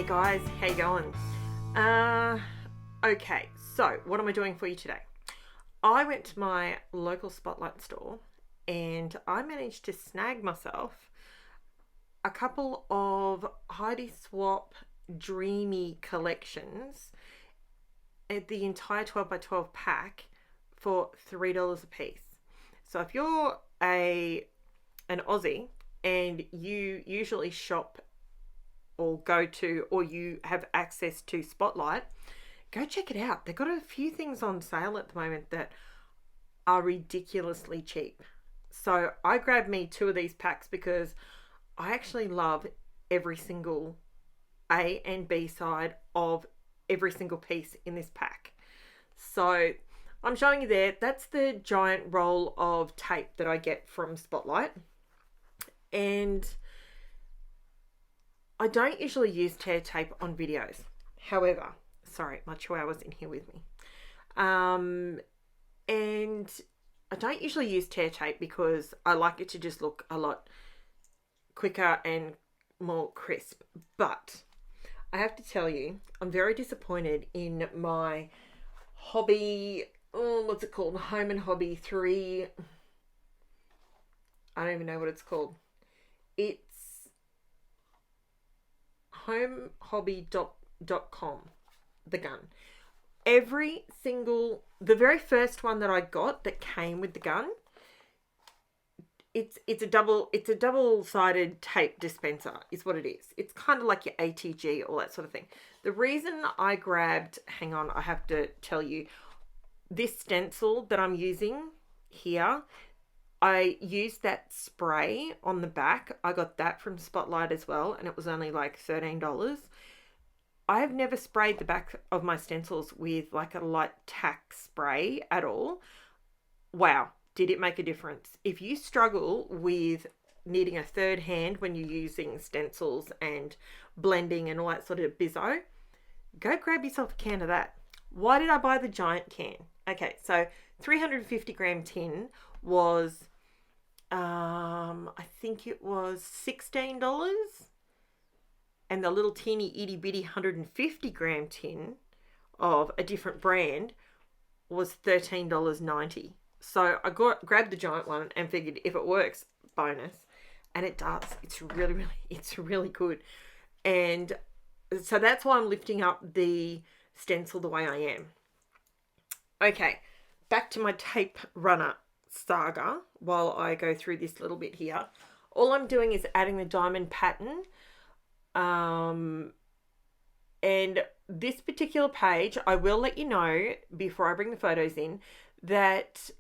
Hey guys, how you going? Okay, so what am I doing for you today? I went to my local Spotlight store and I managed to snag myself a couple of Heidi Swapp Dreamy collections at the entire 12x12 pack for $3 a piece. So if you're an Aussie and you usually shop or go to, or you have access to Spotlight, go check it out. They've got a few things on sale at the moment that are ridiculously cheap. So I grabbed me 2 of these packs because I actually love every single A and B side of every single piece in this pack. So I'm showing you there. That's the giant roll of tape that I get from Spotlight. And I don't usually use tear tape on videos. However, sorry, my chihuahua's in here with me. And I don't usually use tear tape because I like it to just look a lot quicker and more crisp. But I have to tell you, I'm very disappointed in my hobby, what's it called? Home and Hobby 3. I don't even know what it's called. It's homehobby.com, the gun. The very first one that I got that came with the gun, it's a double-sided tape dispenser is what it is. It's kind of like your ATG, all that sort of thing. The reason I grabbed, hang on, I have to tell you, this stencil that I'm using here, I used that spray on the back. I got that from Spotlight as well, and it was only like $13. I have never sprayed the back of my stencils with like a light tack spray at all. Wow, did it make a difference? If you struggle with needing a third hand when you're using stencils and blending and all that sort of bizzo, go grab yourself a can of that. Why did I buy the giant can? Okay, so 350 gram tin was I think it was $16, and the little teeny itty bitty 150 gram tin of a different brand was $13.90. So I grabbed the giant one and figured if it works, bonus, and it does. It's really good, and so that's why I'm lifting up the stencil the way I am. Okay, back to my tape runner saga while I go through this little bit here. All I'm doing is adding the diamond pattern. And this particular page, I will let you know before I bring the photos in that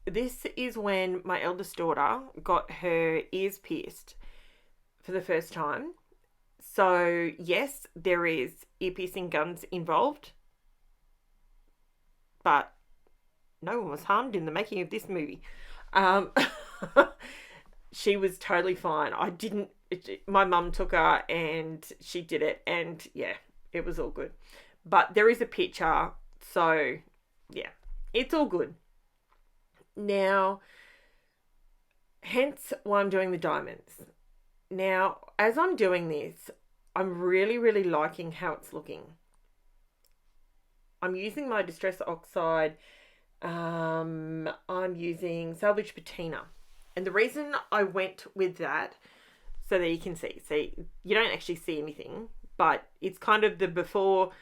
this is when my eldest daughter got her ears pierced for the first time. So yes, there is ear piercing guns involved, but no one was harmed in the making of this movie. She was totally fine. My mum took her and she did it, and yeah, it was all good. But there is a picture, so yeah, it's all good. Now, hence why I'm doing the diamonds. Now, as I'm doing this, I'm really, really liking how it's looking. I'm using my Distress Oxide. I'm using Salvaged Patina. And the reason I went with that, so that you can see you don't actually see anything, but it's kind of the before,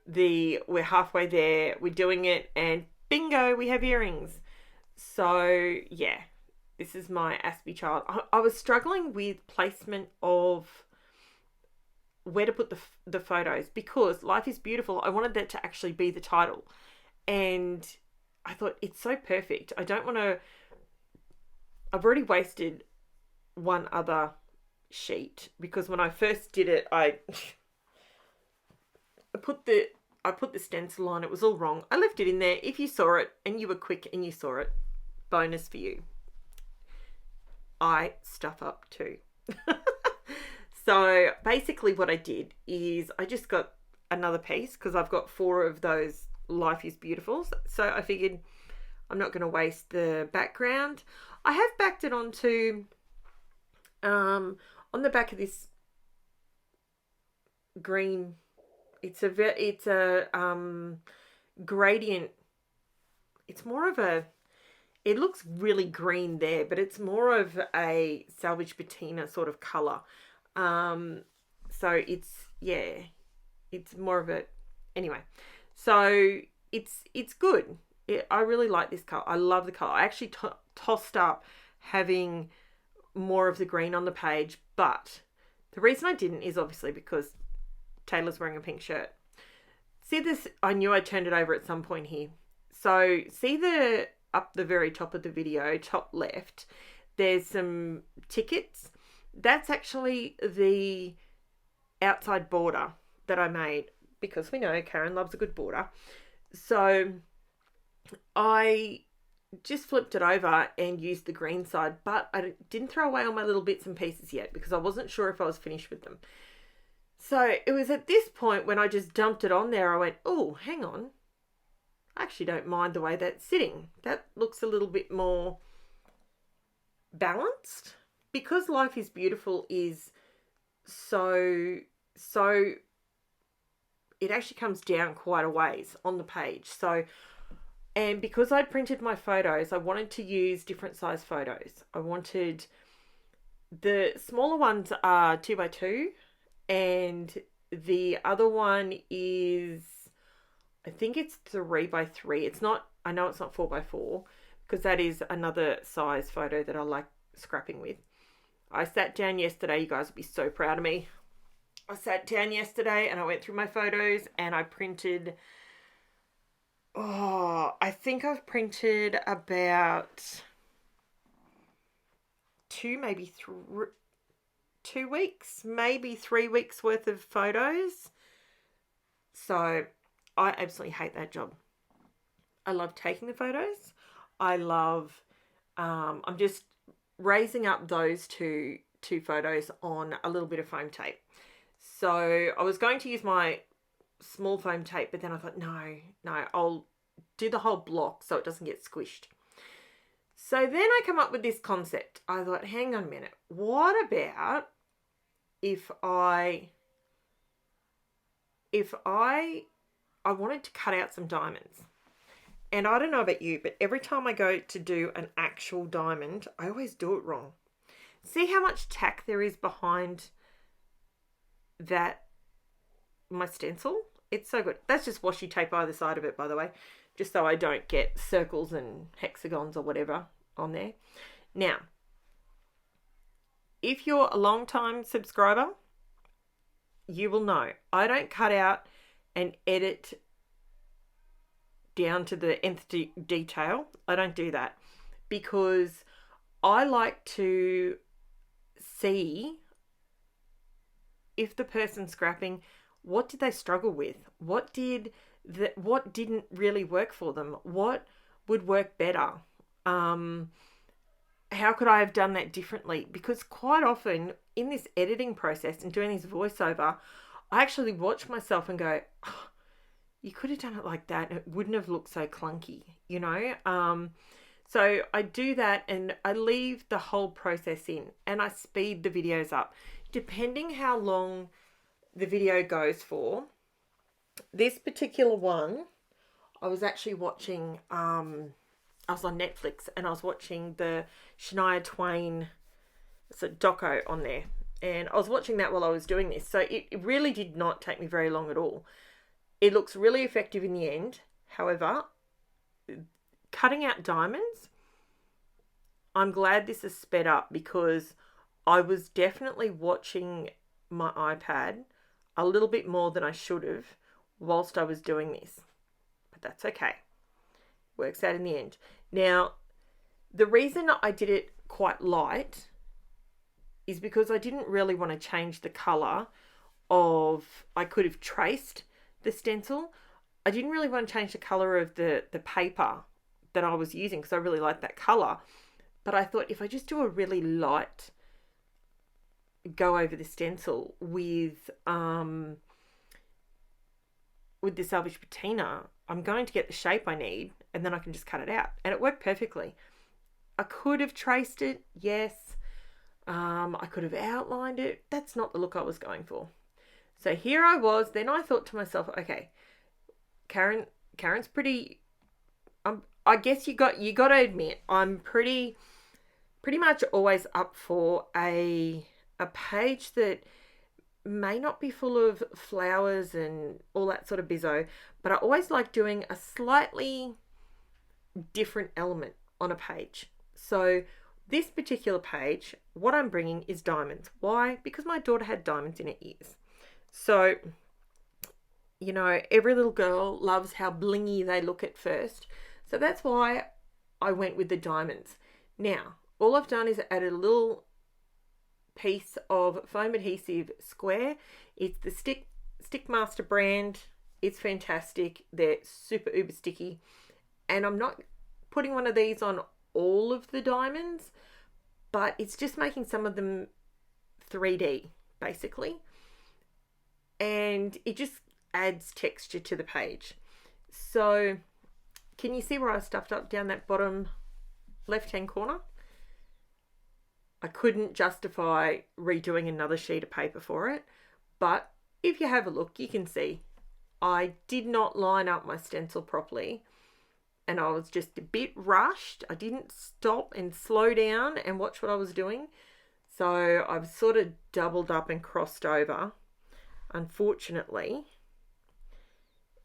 we're halfway there, we're doing it, and bingo, we have earrings. So yeah, this is my Aspie child. I was struggling with placement of where to put the photos because Life is Beautiful. I wanted that to actually be the title, and I thought it's so perfect. I don't want to. I've already wasted one other sheet because when I first did it, I put the stencil on. It was all wrong. I left it in there. If you saw it and you were quick and you saw it, bonus for you. I stuff up too. So basically what I did is I just got another piece because I've got 4 of those Life is Beautiful. So I figured I'm not going to waste the background. I have backed it onto on the back of this green. It's a gradient. It's more of a, it looks really green there, but it's more of a Salvaged Patina sort of colour. So it's, yeah, it's more of a, anyway. So it's good. I really like this colour. I love the colour. I actually tossed up having more of the green on the page, but the reason I didn't is obviously because Taylor's wearing a pink shirt. See this? I knew I turned it over at some point here. So see the, up the very top of the video, top left, there's some tickets. That's actually the outside border that I made, because we know Karen loves a good border. So I just flipped it over and used the green side, but I didn't throw away all my little bits and pieces yet because I wasn't sure if I was finished with them. So it was at this point when I just dumped it on there, I went, oh, hang on. I actually don't mind the way that's sitting. That looks a little bit more balanced. Because Life is Beautiful is so it actually comes down quite a ways on the page. So, and because I printed my photos, I wanted to use different size photos. I wanted, the smaller ones are 2x2 and the other one is, I think it's 3x3. It's not, I know it's not 4x4 because that is another size photo that I like scrapping with. I sat down yesterday, you guys will be so proud of me. I sat down yesterday and I went through my photos and I printed, I think I've printed about 2 weeks, maybe 3 weeks worth of photos. So I absolutely hate that job. I love taking the photos. I love, I'm just raising up those two photos on a little bit of foam tape. So I was going to use my small foam tape, but then I thought, no, I'll do the whole block so it doesn't get squished. So then I come up with this concept. I thought, hang on a minute. What about if I wanted to cut out some diamonds? And I don't know about you, but every time I go to do an actual diamond, I always do it wrong. See how much tack there is behind that, my stencil? It's so good. That's just washi tape either side of it, by the way, just so I don't get circles and hexagons or whatever on there. Now, if you're a long-time subscriber, you will know I don't cut out and edit down to the nth detail. I don't do that because I like to see if the person scrapping, what did they struggle with? What didn't really work for them? What would work better? How could I have done that differently? Because quite often in this editing process and doing this voiceover, I actually watch myself and go, oh, you could have done it like that and it wouldn't have looked so clunky, you know? So I do that and I leave the whole process in and I speed the videos up. Depending how long the video goes for. This particular one, I was actually watching, I was on Netflix and I was watching the Shania Twain, it's a doco on there. And I was watching that while I was doing this. So it really did not take me very long at all. It looks really effective in the end. However, cutting out diamonds, I'm glad this is sped up because I was definitely watching my iPad a little bit more than I should have whilst I was doing this. But that's okay. Works out in the end. Now, the reason I did it quite light is because I didn't really want to change the colour of, I could have traced the stencil. I didn't really want to change the colour of the paper that I was using because I really like that colour. But I thought if I just do a really light go over the stencil with the Salvaged Patina, I'm going to get the shape I need and then I can just cut it out. And it worked perfectly. I could have traced it, yes. I could have outlined it. That's not the look I was going for. So here I was. Then I thought to myself, okay, Karen's pretty. I guess you got to admit, I'm pretty much always up for a page that may not be full of flowers and all that sort of bizzo, but I always like doing a slightly different element on a page. So this particular page, what I'm bringing is diamonds. Why? Because my daughter had diamonds in her ears. So, you know, every little girl loves how blingy they look at first. So that's why I went with the diamonds. Now, all I've done is added a little piece of foam adhesive square. It's the Stickmaster brand. It's fantastic. They're super uber sticky. And I'm not putting one of these on all of the diamonds, but it's just making some of them 3D, basically. And it just adds texture to the page. So, can you see where I stuffed up down that bottom left-hand corner? I couldn't justify redoing another sheet of paper for it, but if you have a look, you can see I did not line up my stencil properly, and I was just a bit rushed. I didn't stop and slow down and watch what I was doing, so I've sort of doubled up and crossed over, unfortunately,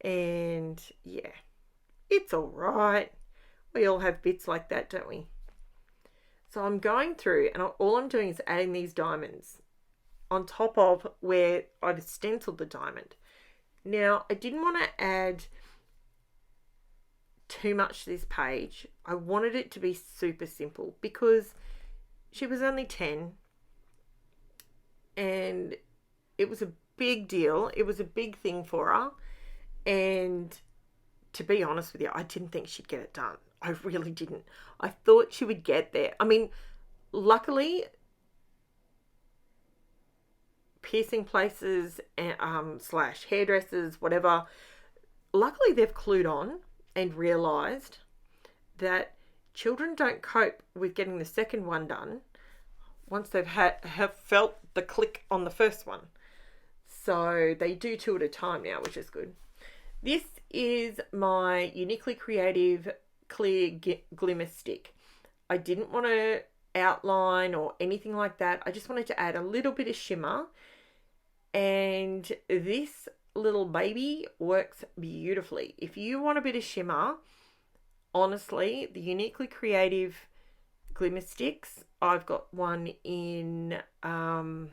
and yeah, it's all right. We all have bits like that, don't we? So I'm going through and all I'm doing is adding these diamonds on top of where I've stenciled the diamond. Now, I didn't want to add too much to this page. I wanted it to be super simple because she was only 10 and it was a big deal. It was a big thing for her. And to be honest with you, I didn't think she'd get it done. I really didn't. I thought she would get there. I mean, luckily, piercing places and slash hairdressers, whatever, luckily they've clued on and realised that children don't cope with getting the second one done once they've have felt the click on the first one. So they do 2 at a time now, which is good. This is my Uniquely Creative clear glimmer stick. I didn't want to outline or anything like that. I just wanted to add a little bit of shimmer, and this little baby works beautifully. If you want a bit of shimmer, honestly, the Uniquely Creative glimmer sticks, I've got one in I've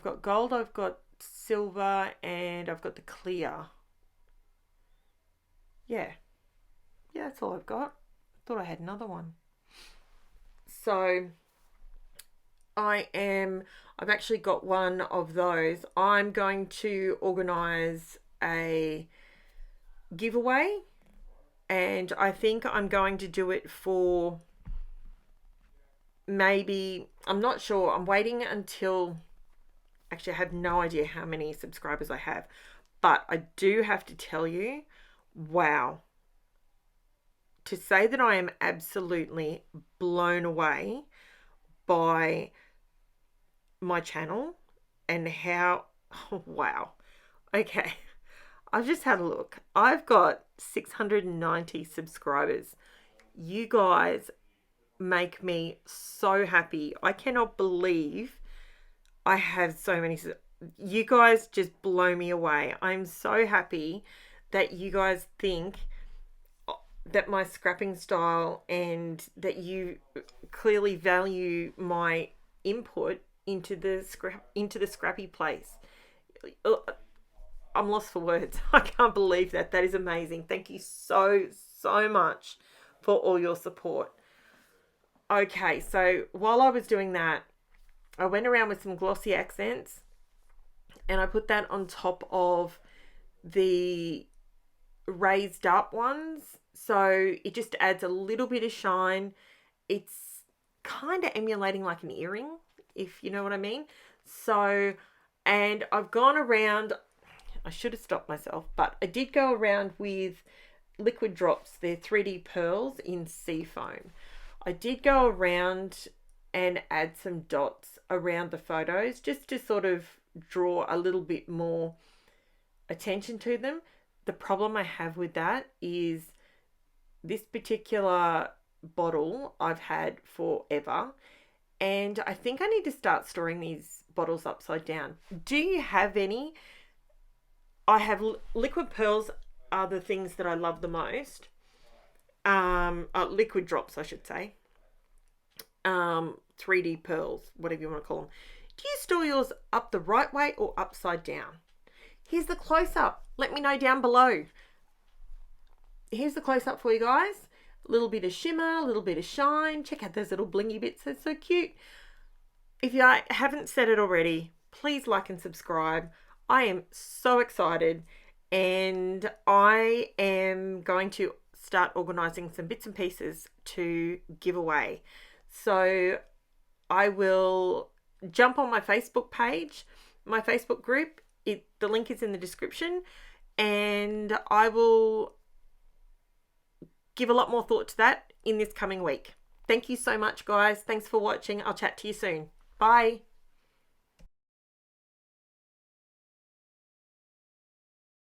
got gold, I've got silver, and I've got the clear. Yeah, that's all I've got. I thought I had another one. So I've actually got one of those. I'm going to organise a giveaway, and I think I'm going to do it for maybe, I'm not sure. I'm waiting until, actually I have no idea how many subscribers I have, but I do have to tell you, wow. To say that I am absolutely blown away by my channel and how, oh, wow. Okay, I've just had a look. I've got 690 subscribers. You guys make me so happy. I cannot believe I have so many. You guys just blow me away. I'm so happy that you guys think that my scrapping style and that you clearly value my input into the scrappy place. I'm lost for words. I can't believe that. That is amazing. Thank you so much for all your support. Okay, so while I was doing that, I went around with some Glossy Accents and I put that on top of the raised up ones. So it just adds a little bit of shine. It's kind of emulating like an earring, if you know what I mean. So, and I've gone around, I should have stopped myself, but I did go around with liquid drops. They're 3D pearls in Seafoam. I did go around and add some dots around the photos just to sort of draw a little bit more attention to them. The problem I have with that is this particular bottle I've had forever, and I think I need to start storing these bottles upside down. Do you have any? I have liquid pearls are the things that I love the most. Liquid drops, I should say. 3D pearls, whatever you want to call them. Do you store yours up the right way or upside down? Here's the close-up. Let me know down below. Here's the close-up for you guys. A little bit of shimmer, a little bit of shine. Check out those little blingy bits. They're so cute. If you haven't said it already, please like and subscribe. I am so excited, and I am going to start organising some bits and pieces to give away. So I will jump on my Facebook page, my Facebook group. The link is in the description, and I will give a lot more thought to that in this coming week. Thank you so much, guys. Thanks for watching. I'll chat to you soon. Bye.